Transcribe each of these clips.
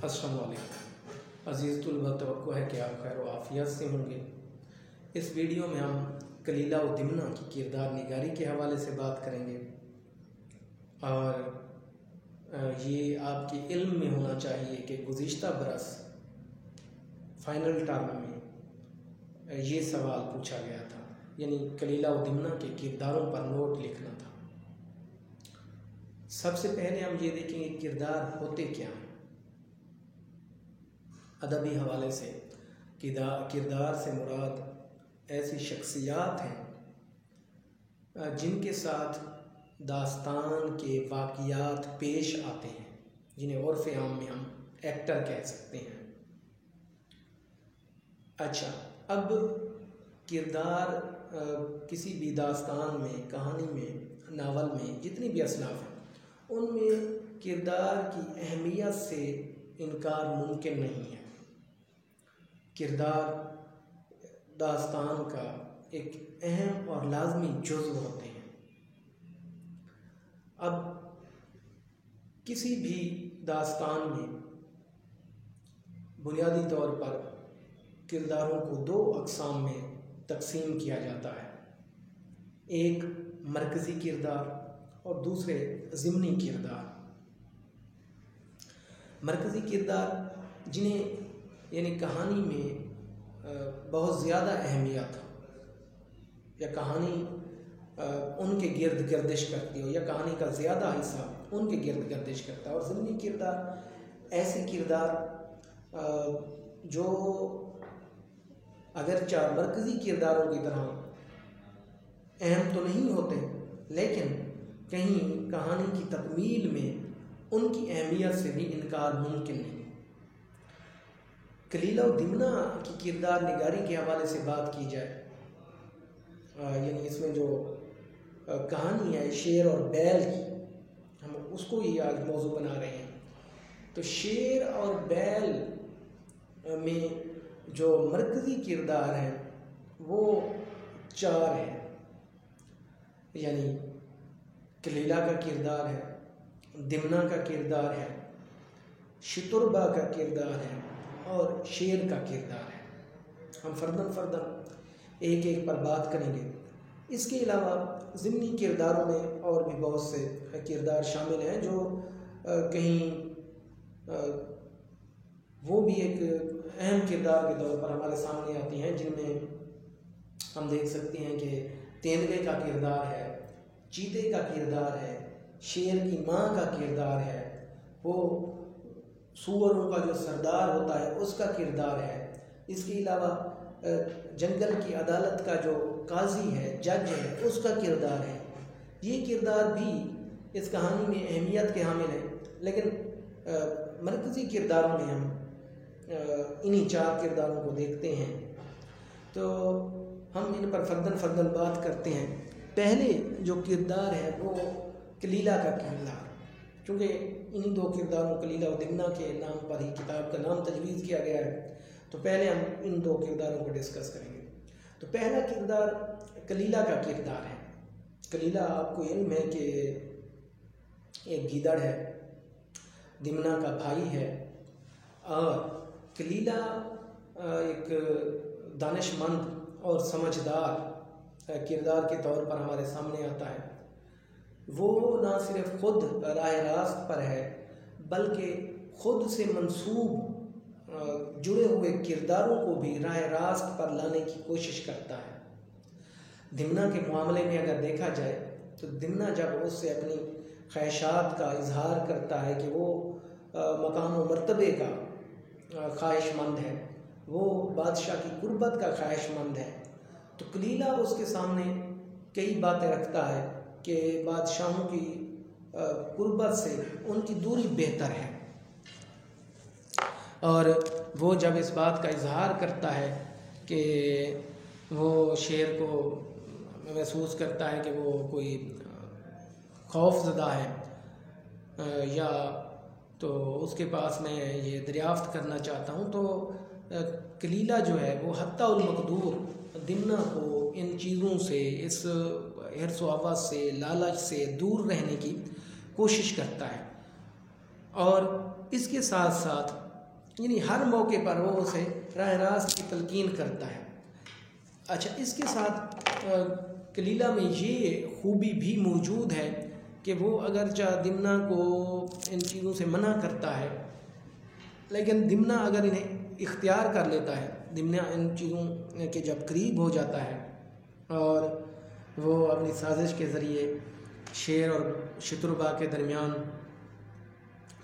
अस्सलाम वालेकुम। अज़ीज़ तुलबा, तवक्को है कि आप खैर व आफ़ियत से होंगे। इस वीडियो में हम कलीला व दिमना की किरदार निगारी के हवाले से बात करेंगे और ये आपके इल्म में होना चाहिए कि गुज़िश्ता बरस फ़ाइनल टर्म में ये सवाल पूछा गया था, यानी कलीला व दिमना के किरदारों पर नोट लिखना था। सबसे पहले हम ये देखेंगे किरदार होते क्या हैं। अदबी हवाले से किरदार से मुराद ऐसी शख्सियात हैं जिनके साथ दास्तान के वाक़ियात पेश आते हैं, जिन्हें उर्फ़ आम में हम एक्टर कह सकते हैं। अच्छा, अब किरदार किसी भी दास्तान में, कहानी में, नावल में जितनी भी असनाफ़ हैं, उनमें किरदार की अहमियत से इनकार मुमकिन नहीं है। किरदार दास्तान का एक अहम और लाजमी जुज़्व होते हैं। अब किसी भी दास्तान में बुनियादी तौर पर किरदारों को दो अक़साम में तकसीम किया जाता है, एक मरकज़ी किरदार और दूसरे ज़िमनी किरदार। मरकज़ी किरदार जिन्हें यानी कहानी में बहुत ज़्यादा अहमियत हो या कहानी उनके गिर्द गर्दिश करती हो या कहानी का ज़्यादा हिस्सा उनके गिर्द गर्दिश करता है। और ज़िमनी किरदार ऐसे किरदार जो अगरचे मरकज़ी किरदारों की तरह अहम तो नहीं होते, लेकिन कहीं कहानी की तकमील में उनकी अहमियत से भी इनकार मुमकिन नहीं। कलीला और दिमना की किरदार निगारी के हवाले से बात की जाए, यानी इसमें जो कहानी है शेर और बैल की, हम उसको ही आज मौजू बना रहे हैं। तो शेर और बैल में जो मरकज़ी किरदार हैं वो चार हैं, यानी कलीला का किरदार है, दिमना का किरदार है, शितुरबा का किरदार है और शेर का किरदार है। हम फ़र्दन एक एक पर बात करेंगे। इसके अलावा ज़िमनी किरदारों में और भी बहुत से किरदार शामिल हैं जो कहीं वो भी एक अहम किरदार के तौर पर हमारे सामने आती हैं, जिनमें हम देख सकते हैं कि तेंदुए का किरदार है, चीते का किरदार है, शेर की माँ का किरदार है, वो सूअरों का जो सरदार होता है उसका किरदार है। इसके अलावा जंगल की अदालत का जो काजी है, जज है, उसका किरदार है। ये किरदार भी इस कहानी में अहमियत के हामिल हैं, लेकिन मरकज़ी किरदारों में हम इन्हीं चार किरदारों को देखते हैं। तो हम इन पर फ़र्दन बात करते हैं। पहले जो किरदार है वो कलीला का किरदार, क्योंकि इन्हीं दो किरदारों कलीला और दिमना के नाम पर ही किताब का नाम तजवीज़ किया गया है, तो पहले हम इन दो किरदारों को डिस्कस करेंगे। तो पहला किरदार कलीला का किरदार है। कलीला, आपको इल्म है कि एक गीदड़ है, दिमना का भाई है, और कलीला एक दानिशमंद और समझदार किरदार के तौर पर हमारे सामने आता है। वो ना सिर्फ खुद राह रास्त पर है, बल्कि खुद से मंसूब जुड़े हुए किरदारों को भी राह रास्त पर लाने की कोशिश करता है। दिमना के मामले में अगर देखा जाए तो दिमना जब उससे अपनी ख्वाहिशात का इजहार करता है कि वो मकाम व मर्तबे का ख्वाहिशमंद है, वो बादशाह की कुर्बत का ख्वाहिशमंद है, तो कलीला उसके सामने कई बातें रखता है कि बादशाहों की कुर्बत से उनकी दूरी बेहतर है। और वो जब इस बात का इजहार करता है कि वो शेर को महसूस करता है कि वो कोई खौफज़दा है या तो उसके पास मैं ये दरियाफ्त करना चाहता हूँ, तो कलीला जो है वो हत्ता उल मकदूर दिमना को इन चीज़ों से, इस हिर्स व हवस से, लालच से दूर रहने की कोशिश करता है। और इसके साथ साथ यानी हर मौके पर वो उसे राह रास्त की तलकीन करता है। अच्छा, इसके साथ कलीला में ये खूबी भी मौजूद है कि वो अगरचा दिमना को इन चीज़ों से मना करता है, लेकिन दिमना अगर इन्हें इख्तियार कर लेता है, दिमना इन चीज़ों के जब करीब हो जाता है और वो अपनी साजिश के ज़रिए शेर और शत्रुबा के दरमियान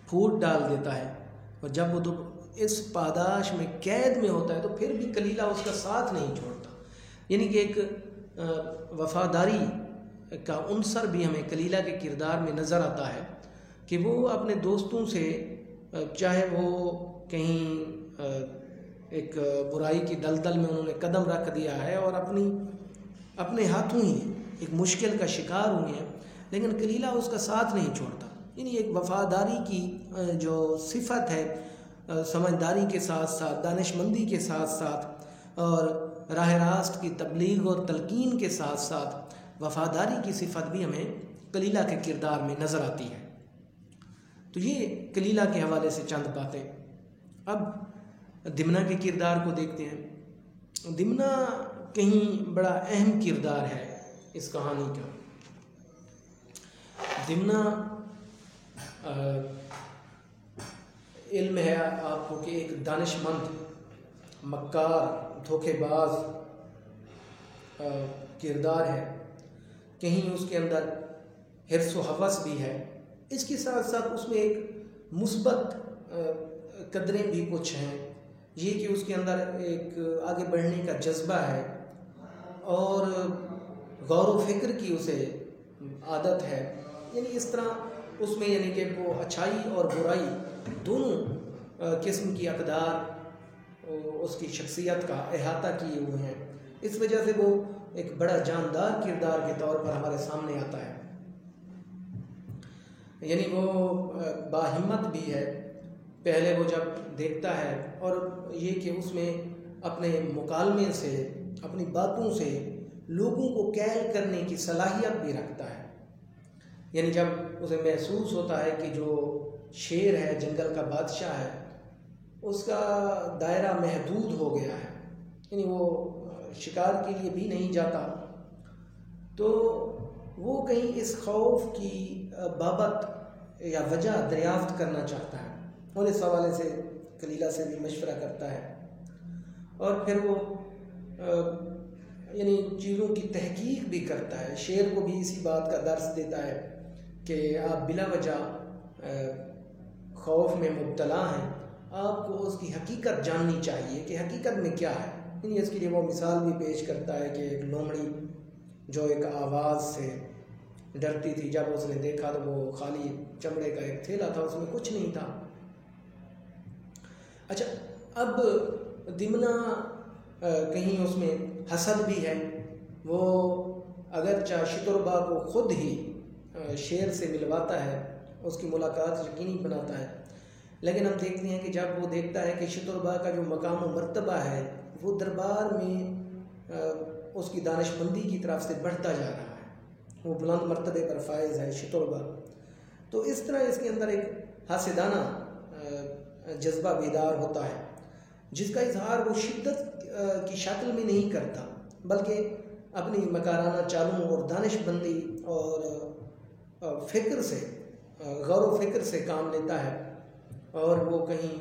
फूट डाल देता है, और जब वो तो इस पादाश में कैद में होता है तो फिर भी कलीला उसका साथ नहीं छोड़ता। यानी कि एक वफादारी का उनसर भी हमें कलीला के किरदार में नज़र आता है कि वो अपने दोस्तों से, चाहे वो कहीं एक बुराई की दलदल में उन्होंने कदम रख दिया है और अपने हाथों ही एक मुश्किल का शिकार हुए हैं, लेकिन कलीला उसका साथ नहीं छोड़ता। यानी एक वफादारी की जो सिफत है, समझदारी के साथ साथ, दानिशमंदी के साथ साथ और राह रास्त की तबलीग और तलकीन के साथ साथ वफादारी की सिफत भी हमें कलीला के किरदार में नज़र आती है। तो ये कलीला के हवाले से चंद बातें। अब दिमना के किरदार को देखते हैं। दिमना कहीं बड़ा अहम किरदार है इस कहानी का। दिमना इल्म है आपको कि एक दानिशमंद, मक्कार, धोखेबाज किरदार है। कहीं उसके अंदर हिर्स व हवस भी है, इसके साथ साथ उसमें एक मुस्बत कदरें भी कुछ हैं। ये कि उसके अंदर एक आगे बढ़ने का जज्बा है और गौर व फिक्र की उसे आदत है। यानी इस तरह उसमें यानी कि वो अच्छाई और बुराई दोनों किस्म की अक़दार उसकी शख्सियत का अहाता किए हुए हैं। इस वजह से वो एक बड़ा जानदार किरदार के तौर पर हमारे सामने आता है। यानी वो बाहिम्मत भी है। पहले वो जब देखता है, और ये कि उसमें अपने मुकालमे से, अपनी बातों से लोगों को कैल करने की सलाहियत भी रखता है। यानी जब उसे महसूस होता है कि जो शेर है, जंगल का बादशाह है, उसका दायरा महदूद हो गया है, यानी वो शिकार के लिए भी नहीं जाता, तो वो कहीं इस खौफ की बाबत या वजह दरियाफ्त करना चाहता है और इस हवाले से कलीला से भी मशवरा करता है। और फिर वो यानी चीज़ों की तहकीक भी करता है। शेर को भी इसी बात का दर्स देता है कि आप बिला वजह खौफ में मुब्तला हैं, आपको उसकी हकीकत जाननी चाहिए कि हकीकत में क्या है। यानी इसके लिए वो मिसाल भी पेश करता है कि एक लोमड़ी जो एक आवाज़ से डरती थी, जब उसने देखा तो वो खाली चमड़े का एक थैला था, उसमें कुछ नहीं था। अच्छा, अब दिमना कहीं उसमें हसद भी है। वो अगरचा शत्रुबा को खुद ही शेर से मिलवाता है, उसकी मुलाकात यकीनी बनाता है, लेकिन हम देखते हैं कि जब वो देखता है कि शत्रुबा का जो मकाम व मर्तबा है वो दरबार में उसकी दानिशमंदी की तरफ से बढ़ता जा रहा है, वो बुलंद मर्तबे पर फायज है शत्रुबा। तो इस तरह इसके अंदर एक हासिदाना जज्बा बेदार होता है, जिसका इजहार वो शिद्दत की शक्ल में नहीं करता, बल्कि अपनी मकाराना चालों और दानिशमंदी और फ़िक्र से, गौर व फिक्र से काम लेता है। और वो कहीं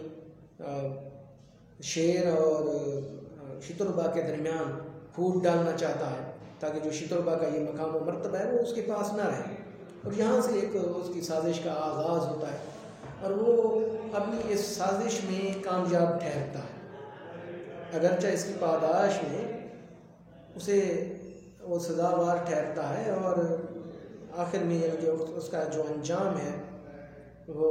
शेर और शत्रुबा के दरमियान फूट डालना चाहता है ताकि जो शत्रुबा का ये मकाम व मर्तबा है वो उसके पास ना रहे, और यहाँ से एक उसकी साजिश का आगाज़ होता है और वो अपनी इस साजिश में कामयाब ठहरता है। अगरचा इसकी पादाश में उसे वो सज़ावार ठहरता है और आखिर में जो उसका जो अंजाम है वो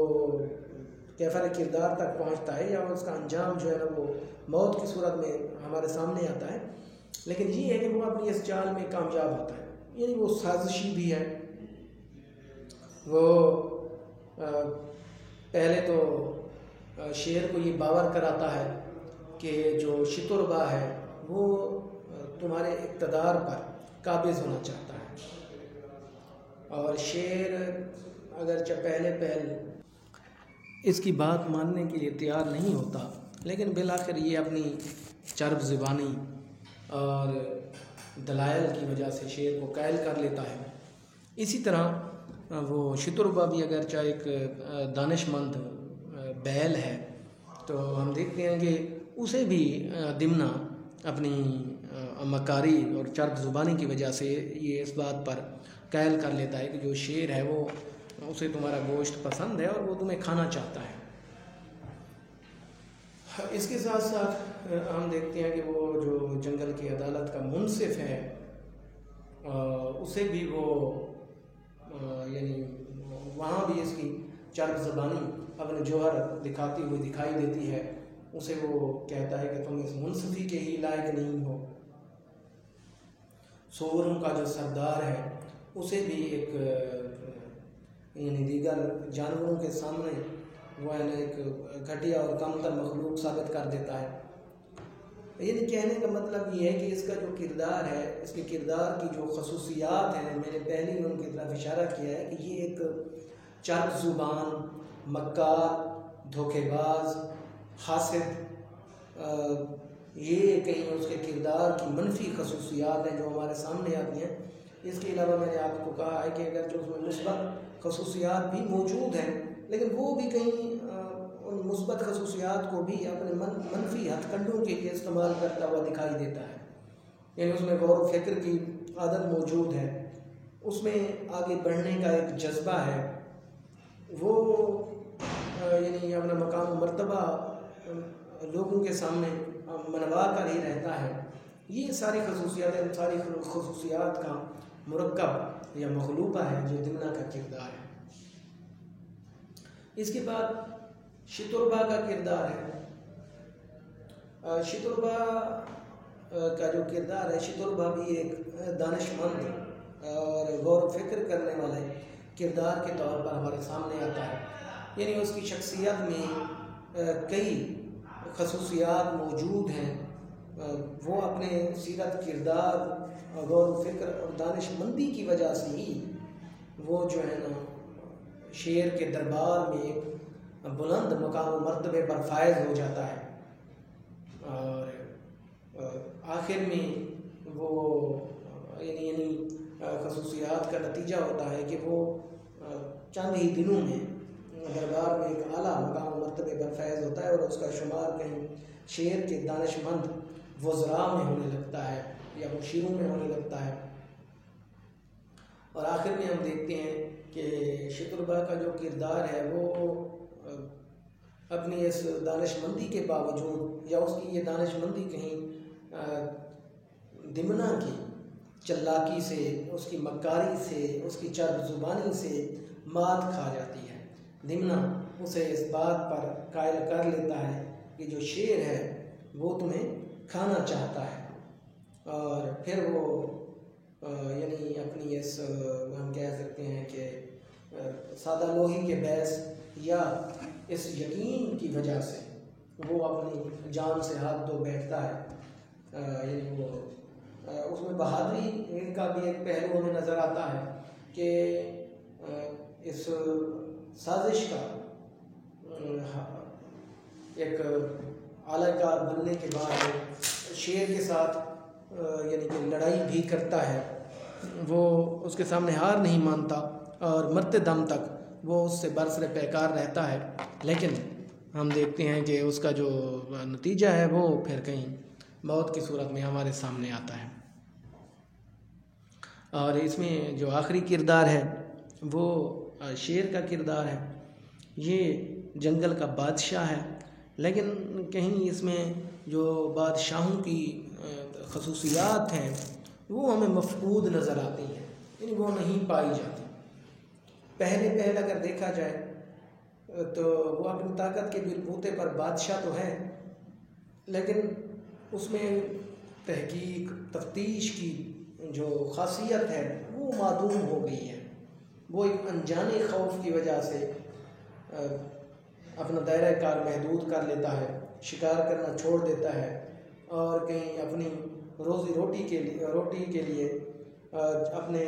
कैफर किरदार तक पहुंचता है, या उसका अंजाम जो है ना वो मौत की सूरत में हमारे सामने आता है। लेकिन ये है कि वो अपनी इस चाल में कामयाब होता है, यानी वो साजिशी भी है। वो पहले तो शेर को ये बावर कराता है कि जो शत्रुबा है वो तुम्हारे इक़्तिदार पर काबिज़ होना चाहता है, और शेर अगर जब पहले इसकी बात मानने के लिए तैयार नहीं होता, लेकिन बिलाखिर ये अपनी चर्ब ज़ुबानी और दलाइल की वजह से शेर को कायल कर लेता है। इसी तरह वो शितुरबा भी अगरचे एक दानिशमंद बैल है, तो हम देखते हैं कि उसे भी दिमना अपनी मकारी और चर्ब ज़ुबानी की वजह से ये इस बात पर कायल कर लेता है कि जो शेर है वो उसे तुम्हारा गोश्त पसंद है और वो तुम्हें खाना चाहता है। इसके साथ साथ हम देखते हैं कि वो जो जंगल की अदालत का मुंसिफ है उसे भी वो यानी वहाँ भी इसकी चर्ब ज़बानी अपने जौहर दिखाती हुई दिखाई देती है। उसे वो कहता है कि तुम इस मुंसिफी के ही लायक नहीं हो। सूअरों का जो सरदार है उसे भी एक यानी दीगर जानवरों के सामने वो है ना एक घटिया और कमतर मखलूक साबित कर देता है। यानी कहने का मतलब ये है कि इसका जो किरदार है, इसके किरदार की जो खसूसियात हैं, मैंने पहले ही उनकी तरफ इशारा किया है कि ये एक चर्ब ज़ुबान, मक्कार, धोखेबाज, हासिद, ये कहीं उसके किरदार की मनफी खसूसियात हैं जो हमारे सामने आती हैं। इसके अलावा मैंने आपको कहा है कि अगर जो उसमें मुस्बत खसूसियात भी मौजूद हैं, लेकिन वो भी कहीं उन मुस्बत खसूसियात को भी अपने मनफी हथकंडों के लिए इस्तेमाल करता हुआ दिखाई देता है। यानी उसमें गौर व फिक्र की आदत मौजूद है, उसमें आगे बढ़ने का एक जज्बा है, वो यानी अपना मकाम मर्तबा लोगों के सामने मनवा कर ही रहता है। ये सारी खसूसियात, इन सारी खसूसियात का मुरक्कब या मखलूबा है जो दिमना का किरदार है। इसके बाद शितुरबा का किरदार है। शितुरबा का जो किरदार है, शितुरबा भी एक दानिशमंद और गौर फिक्र करने वाले किरदार के तौर पर हमारे सामने आता है। यानी उसकी शख्सियत में कई खसूसियात मौजूद हैं। वो अपने सीरत, किरदार, गौर फिक्र और दानिशमंदी की वजह से ही वो जो है ना शेर के दरबार में एक बुलंद मकाम मर्तबे पर फायज हो जाता है और आखिर में वो यानी खसूसियात का नतीजा होता है कि वो चंद ही दिनों में दरबार में एक आला मकाम मर्तबे पर फैज़ होता है और उसका शुमार कहीं शेर के दानिशमंद वज़रा में होने लगता है या मुशीरों में होने लगता है। और आखिर में हम देखते हैं कि शितुरबा का जो किरदार है वो अपनी इस दानिशमंदी के बावजूद, या उसकी ये दानिशमंदी कहीं दिमना की चल्लाकी से, उसकी मक्कारी से, उसकी चर्ब ज़ुबानी से मात खा जाती है। दिमना उसे इस बात पर कायल कर लेता है कि जो शेर है वो तुम्हें खाना चाहता है, और फिर वो यानी अपनी इस हम कह सकते हैं कि सादा लोही के बहस या इस यकीन की वजह से वो अपनी जान से हाथ धो बैठता है। यानी वो उसमें बहादुरी का भी एक पहलू हमें नज़र आता है कि इस साजिश का एक आलाकार बनने के बाद शेर के साथ यानी कि लड़ाई भी करता है। वो उसके सामने हार नहीं मानता और मरते दम तक वो उससे बरसरे पैकार रहता है, लेकिन हम देखते हैं कि उसका जो नतीजा है वो फिर कहीं मौत की सूरत में हमारे सामने आता है। और इसमें जो आखिरी किरदार है वो शेर का किरदार है। ये जंगल का बादशाह है, लेकिन कहीं इसमें जो बादशाहों की खसूसियात हैं वो हमें मफकूद नज़र आती हैं, यानी वो नहीं पाई जाती। पहले अगर देखा जाए तो वो अपनी ताकत के बलबूते पर बादशाह तो है, लेकिन उसमें तहकीक, तफ्तीश की जो खासियत है वो मादूम हो गई है। वो एक अनजाने खौफ की वजह से अपना दायरा कार महदूद कर लेता है, शिकार करना छोड़ देता है और कहीं अपनी रोज़ी रोटी के लिए अपने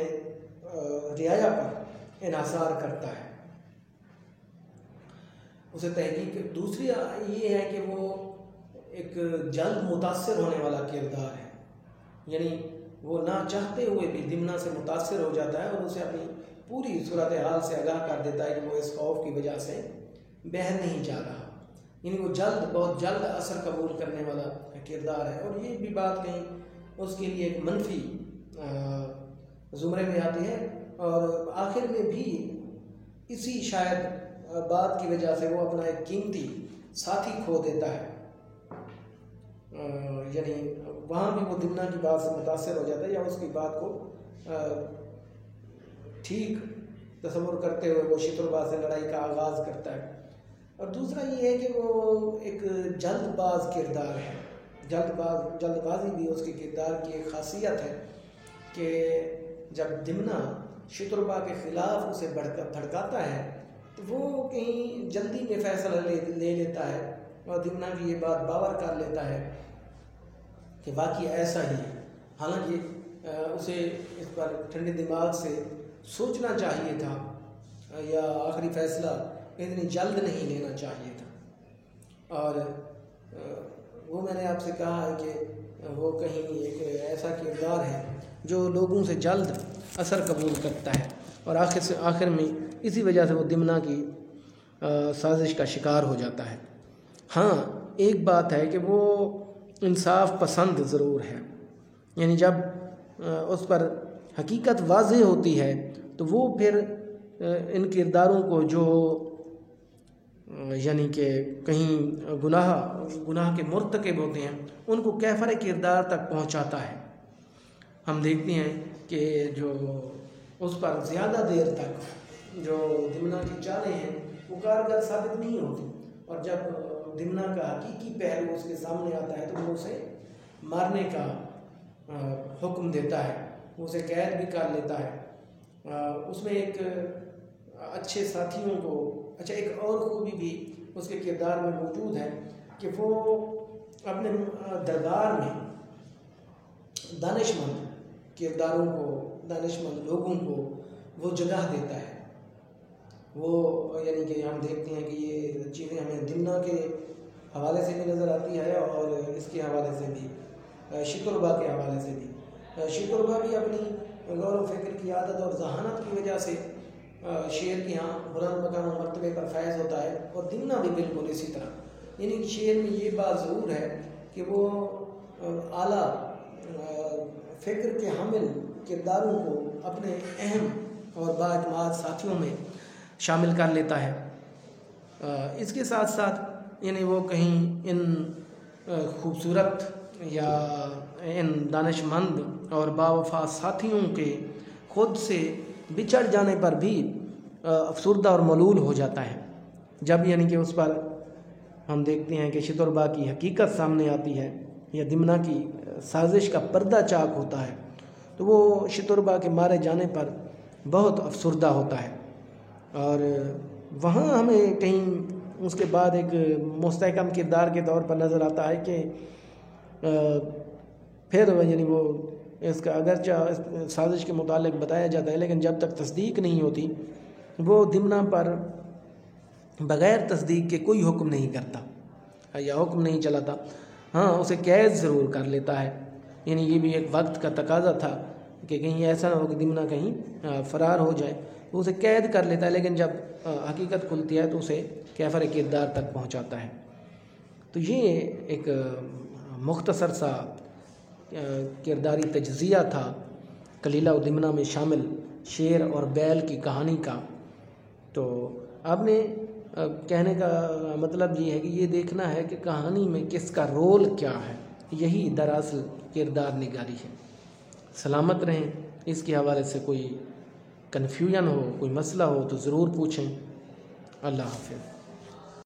रियाया पर इन्हासार करता है। उसे तहकीक। दूसरी ये है कि वो एक जल्द मुतासर होने वाला किरदार है, यानी वो ना चाहते हुए भी दिमना से मुतासर हो जाता है और उसे अपनी पूरी सूरत हाल से आगाह कर देता है कि वो इस खौफ की वजह से बह नहीं जा रहा, यानी वो बहुत जल्द असर कबूल करने वाला किरदार है। और ये भी बात कहीं उसके लिए एक मनफी ज़ुमरे में आती है और आखिर में भी इसी शायद बात की वजह से वो अपना एक कीमती साथी खो देता है, यानी वहाँ भी वो दिमना की बात से मुतासर हो जाता है या उसकी बात को ठीक तस्वुर करते हुए वो शितुरबा से लड़ाई का आगाज़ करता है। और दूसरा ये है कि वो एक जल्दबाज किरदार है, जल्दबाजी भी उसके किरदार की एक खासियत है कि जब दिमना शितुरबा के ख़िलाफ़ उसे भड़काता है तो वो कहीं जल्दी में फ़ैसला ले लेता है और दिमना की ये बात बावर कर लेता है कि वाकई ऐसा ही है। हालांकि उसे इस पर ठंडे दिमाग से सोचना चाहिए था या आखिरी फ़ैसला इतनी जल्द नहीं लेना चाहिए था। और वो मैंने आपसे कहा है कि वो कहीं एक ऐसा किरदार है जो लोगों से जल्द असर कबूल करता है और आखिर में इसी वजह से वो दिमना की साजिश का शिकार हो जाता है। हाँ, एक बात है कि वो इंसाफ पसंद ज़रूर है, यानी जब उस पर हकीकत वाज़ेह होती है तो वो फिर इन किरदारों को जो यानी कि कहीं गुनाह के मुर्तकिब होते हैं उनको कैफर किरदार तक पहुंचाता है। हम देखते हैं कि जो उस पर ज़्यादा देर तक जो दिमना की चालें हैं वो कारगर साबित नहीं होती और जब दिमना का हकीकी पहलू उसके सामने आता है तो वो उसे मारने का हुक्म देता है, उसे कैद भी कर लेता है। उसमें एक अच्छे साथियों को एक और खूबी भी उसके किरदार में मौजूद है कि वो अपने दरबार में दानिशमंद किरदारों को, दानिशमंद लोगों को वो जगह देता है। वो यानी कि हम देखते हैं कि ये चीज़ें हमें दिमना के हवाले से भी नज़र आती है और इसके हवाले से भी, शितुरबा के हवाले से भी। शितुरबा भी अपनी गौर व फिक्र की आदत और जहानत की वजह से शेर के यहाँ बुलंद मकाम और मर्तबे पर फैज़ होता है और दिमना भी बिल्कुल इसी तरह। यानी कि शेर में ये बात ज़रूर है कि वो आला फ़िक्र के हामिल किरदारों को अपने अहम और बाएतमाद साथियों में शामिल कर लेता है। इसके साथ साथ यानी वो कहीं इन खूबसूरत या इन दानिशमंद और बावफा साथियों के खुद से बिछड़ जाने पर भी अफसुर्दा और मलूल हो जाता है। जब यानी कि उस पर हम देखते हैं कि शितुरबा की हकीकत सामने आती है या दिमना की साजिश का पर्दा चाक होता है तो वो शितुरबा के मारे जाने पर बहुत अफसुर्दा होता है और वहाँ हमें कहीं उसके बाद एक मुस्तहकम किरदार के तौर पर नज़र आता है कि फिर यानी वो इसका अगरचा साजिश के मुतालिक बताया जाता है लेकिन जब तक तस्दीक नहीं होती वो दिमना पर बग़ैर तस्दीक के कोई हुक्म नहीं करता या हुक्म नहीं चलाता। हाँ, उसे कैद ज़रूर कर लेता है, यानी ये भी एक वक्त का तकाजा था कि कहीं ऐसा ना हो कि दिमना कहीं फ़रार हो जाए, तो उसे कैद कर लेता है लेकिन जब हकीकत खुलती है तो उसे कैफर किरदार तक पहुँचाता है। तो ये एक मुख्तसर सा किरदारी तज्ज़िया था कलीला व दिमना में शामिल शेर और बैल की कहानी का। तो आपने कहने का मतलब ये है कि ये देखना है कि कहानी में किसका रोल क्या है, यही दरअसल किरदार निगारी है। सलामत रहें। इसके हवाले से कोई कन्फ्यूजन हो, कोई मसला हो तो ज़रूर पूछें। अल्लाह हाफ़िज़।